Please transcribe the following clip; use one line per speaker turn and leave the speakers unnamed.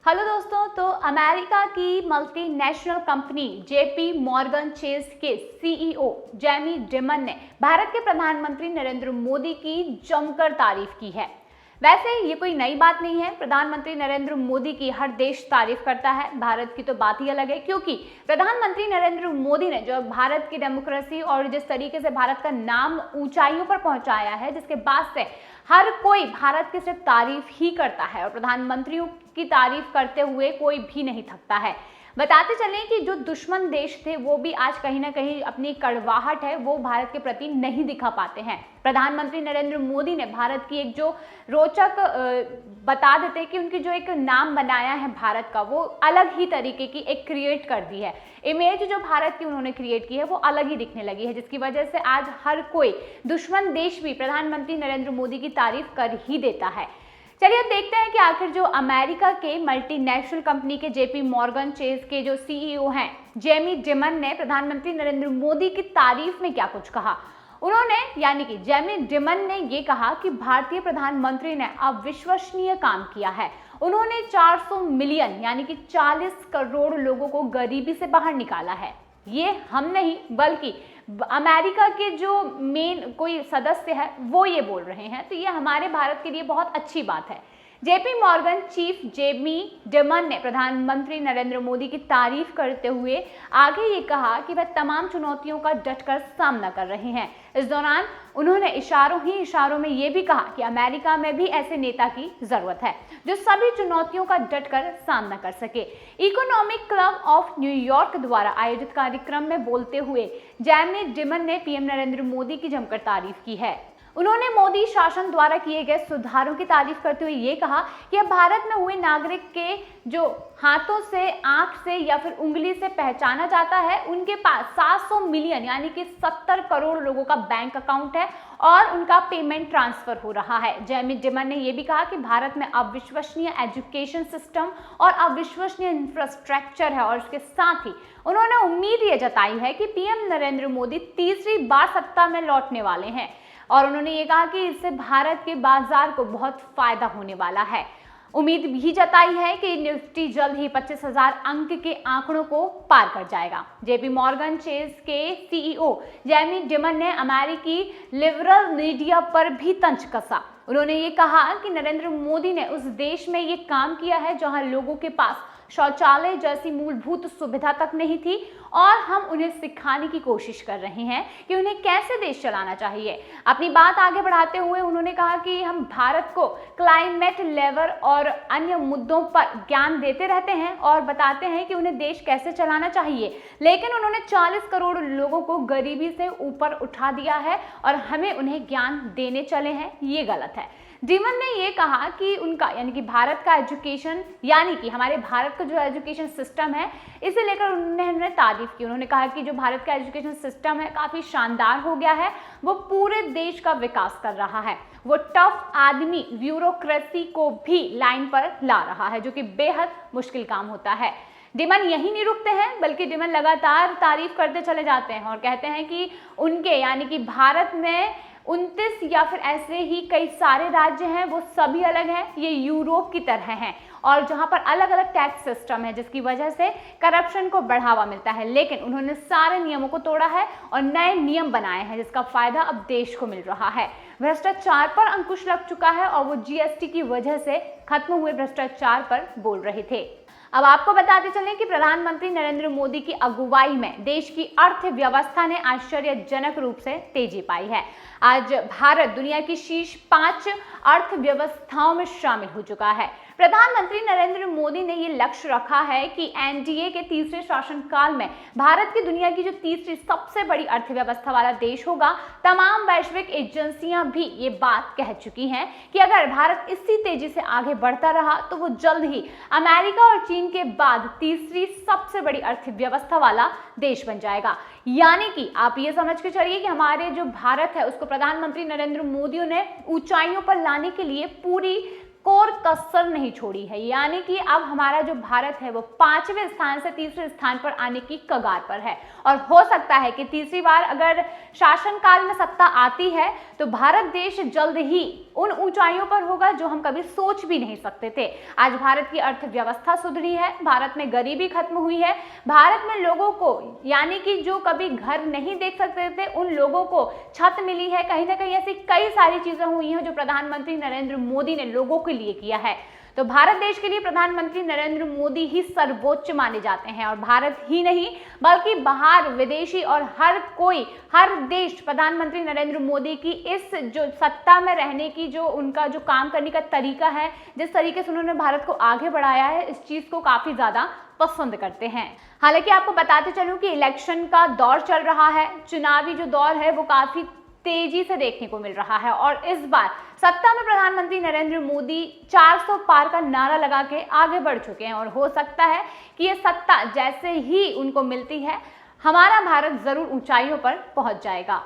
Hello दोस्तों, तो America की multinational company JP Morgan Chase के सीईओ जेमी डिमन ने भारत के प्रधानमंत्री नरेंद्र मोदी की जमकर तारीफ की है। वैसे ये कोई नई बात नहीं है। प्रधानमंत्री नरेंद्र मोदी की हर देश तारीफ करता है। भारत की तो बात ही अलग है, क्योंकि प्रधानमंत्री नरेंद्र मोदी ने जो भारत की डेमोक्रेसी और जिस तरीके से भारत का नाम ऊंचाइयों पर पहुंचाया है, जिसके बाद से हर कोई भारत की सिर्फ तारीफ ही करता है और प्रधानमंत्रियों की तारीफ करते हुए कोई भी नहीं थकता है। बताते चलें कि जो दुश्मन देश थे वो भी आज कहीं ना कहीं अपनी कड़वाहट है वो भारत के प्रति नहीं दिखा पाते हैं। प्रधानमंत्री नरेंद्र मोदी ने भारत की एक जो रोचक बता देते कि उनकी जो एक नाम बनाया है भारत का, वो अलग ही तरीके की एक क्रिएट कर दी है। इमेज जो भारत की उन्होंने क्रिएट की है वो अलग ही दिखने लगी है, जिसकी वजह से आज हर कोई दुश्मन देश भी प्रधानमंत्री नरेंद्र मोदी की तारीफ कर ही देता है। चलिए अब देखते हैं कि आखिर जो अमेरिका के मल्टीनेशनल कंपनी के जेपी मॉर्गन चेस के जो सीईओ हैं जेमी डिमन ने प्रधानमंत्री नरेंद्र मोदी की तारीफ में क्या कुछ कहा। उन्होंने यानी कि जेमी डिमन ने ये कहा कि भारतीय प्रधानमंत्री ने अविश्वसनीय काम किया है। उन्होंने 400 मिलियन यानी कि 40 करोड़ लोगों को गरीबी से बाहर निकाला है। ये हम नहीं बल्कि अमेरिका के जो मेन कोई सदस्य है वो ये बोल रहे हैं, तो ये हमारे भारत के लिए बहुत अच्छी बात है। JP Morgan chief Jamie Dimon ने प्रधानमंत्री नरेंद्र मोदी की तारीफ करते हुए आगे ये कहा कि वह तमाम चुनौतियों का डटकर सामना कर रहे हैं। इस दौरान उन्होंने इशारों में ये भी कहा कि अमेरिका में भी ऐसे नेता की जरूरत है जो सभी चुनौतियों का डटकर सामना कर सके। इकोनॉमिक क्लब ऑफ न्यूयॉर्क द्वारा आयोजित कार्यक्रम में बोलते हुए जेमी डिमन ने पीएम नरेंद्र मोदी की जमकर तारीफ की है। उन्होंने मोदी शासन द्वारा किए गए सुधारों की तारीफ करते हुए ये कहा कि अब भारत में हुए नागरिक के जो हाथों से, आंख से या फिर उंगली से पहचाना जाता है, उनके पास 700 मिलियन यानी कि 70 करोड़ लोगों का बैंक अकाउंट है और उनका पेमेंट ट्रांसफर हो रहा है। जेमी डिमन ने यह भी कहा कि भारत में अविश्वसनीय एजुकेशन सिस्टम और अविश्वसनीय इंफ्रास्ट्रक्चर है और इसके साथ ही उन्होंने उम्मीद ये जताई है कि पीएम नरेंद्र मोदी तीसरी बार सत्ता में लौटने वाले हैं और उन्होंने ये कहा कि इससे भारत के बाजार को बहुत फायदा होने वाला है। उम्मीद भी जताई है कि निफ्टी जल्द ही 25,000 अंक के आंकड़ों को पार कर जाएगा। जेपी मॉर्गन चेस के सीईओ जेमी डिमन ने अमेरिकी लिबरल मीडिया पर भी तंज कसा। उन्होंने ये कहा कि नरेंद्र मोदी ने उस देश में ये काम किया है जहां लोगों के पास शौचालय जैसी मूलभूत सुविधा तक नहीं थी और हम उन्हें सिखाने की कोशिश कर रहे हैं कि उन्हें कैसे देश चलाना चाहिए। अपनी बात आगे बढ़ाते हुए उन्होंने कहा कि हम भारत को क्लाइमेट लेवल और अन्य मुद्दों पर ज्ञान देते रहते हैं और बताते हैं कि उन्हें देश कैसे चलाना चाहिए, लेकिन उन्होंने 40 करोड़ लोगों को गरीबी से ऊपर उठा दिया है और हमें उन्हें ज्ञान देने चले हैं, ये गलत है। डिमन ने ये कहा कि उनका यानी कि भारत का एजुकेशन यानी कि हमारे भारत का जो एजुकेशन सिस्टम है, इसे लेकर उन्होंने तारीफ की। उन्होंने कहा कि जो भारत का एजुकेशन सिस्टम है काफ़ी शानदार हो गया है, वो पूरे देश का विकास कर रहा है, वो टफ आदमी ब्यूरोक्रेसी को भी लाइन पर ला रहा है, जो कि बेहद मुश्किल काम होता है। डिमन यही नहीं रुकते हैं, बल्कि डिमन लगातार तारीफ करते चले जाते हैं और कहते हैं कि उनके यानी कि भारत में 29 या फिर ऐसे ही कई सारे राज्य हैं, वो सभी अलग हैं, ये यूरोप की तरह हैं और जहां पर अलग अलग टैक्स सिस्टम है जिसकी वजह से करप्शन को बढ़ावा मिलता है, लेकिन उन्होंने सारे नियमों को तोड़ा है और नए नियम बनाए हैं जिसका फायदा अब देश को मिल रहा है। भ्रष्टाचार पर अंकुश लग चुका है और वो जीएसटी की वजह से खत्म हुए भ्रष्टाचार पर बोल रहे थे। अब आपको बताते चलें कि प्रधानमंत्री नरेंद्र मोदी की अगुवाई में देश की अर्थव्यवस्था ने आश्चर्यजनक रूप से तेजी पाई है। आज भारत दुनिया की शीर्ष 5 अर्थव्यवस्थाओं में शामिल हो चुका है। प्रधानमंत्री नरेंद्र मोदी ने ये लक्ष्य रखा है कि एनडीए के तीसरे शासनकाल में भारत की दुनिया की जो तीसरी सबसे बड़ी अर्थव्यवस्था वाला देश होगा। तमाम वैश्विक एजेंसियां भी ये बात कह चुकी हैं कि अगर भारत इसी तेजी से आगे बढ़ता रहा तो वो जल्द ही अमेरिका और चीन के बाद तीसरी सबसे बड़ी अर्थव्यवस्था वाला देश बन जाएगा। यानी कि आप ये समझ के चलिए कि हमारे जो भारत है उसको प्रधानमंत्री नरेंद्र मोदी ने ऊंचाइयों पर लाने के लिए पूरी कोर कसर नहीं छोड़ी है। यानी कि अब हमारा जो भारत है वो 5वें स्थान से तीसरे स्थान पर आने की कगार पर है और हो सकता है कि तीसरी बार अगर शासनकाल में सत्ता आती है तो भारत देश जल्द ही उन ऊंचाइयों पर होगा जो हम कभी सोच भी नहीं सकते थे। आज भारत की अर्थव्यवस्था सुधरी है, भारत में गरीबी खत्म हुई है, भारत में लोगों को यानी कि जो कभी घर नहीं देख सकते थे उन लोगों को छत मिली है। कहीं ना कहीं ऐसी कई सारी चीजें हुई हैं जो प्रधानमंत्री नरेंद्र मोदी ने लोगों के लिए किया है। तो भारत देश के लिए प्रधानमंत्री नरेंद्र मोदी ही सर्वोच्च माने जाते हैं और भारत ही नहीं बल्कि बाहर विदेशी और हर देश प्रधानमंत्री नरेंद्र मोदी की इस जो सत्ता में रहने की जो उनका जो काम करने का तरीका है, जिस तरीके से उन्होंने भारत को आगे बढ़ाया है, इस चीज को काफी ज्यादा पसंद करते हैं। हालांकि आपको बताते चलूं कि इलेक्शन का दौर चल रहा है, चुनावी जो दौर है वो काफी तेजी से देखने को मिल रहा है और इस बार सत्ता में प्रधानमंत्री नरेंद्र मोदी 400 पार का नारा लगा के आगे बढ़ चुके हैं और हो सकता है कि ये सत्ता जैसे ही उनको मिलती है हमारा भारत जरूर ऊंचाइयों पर पहुंच जाएगा।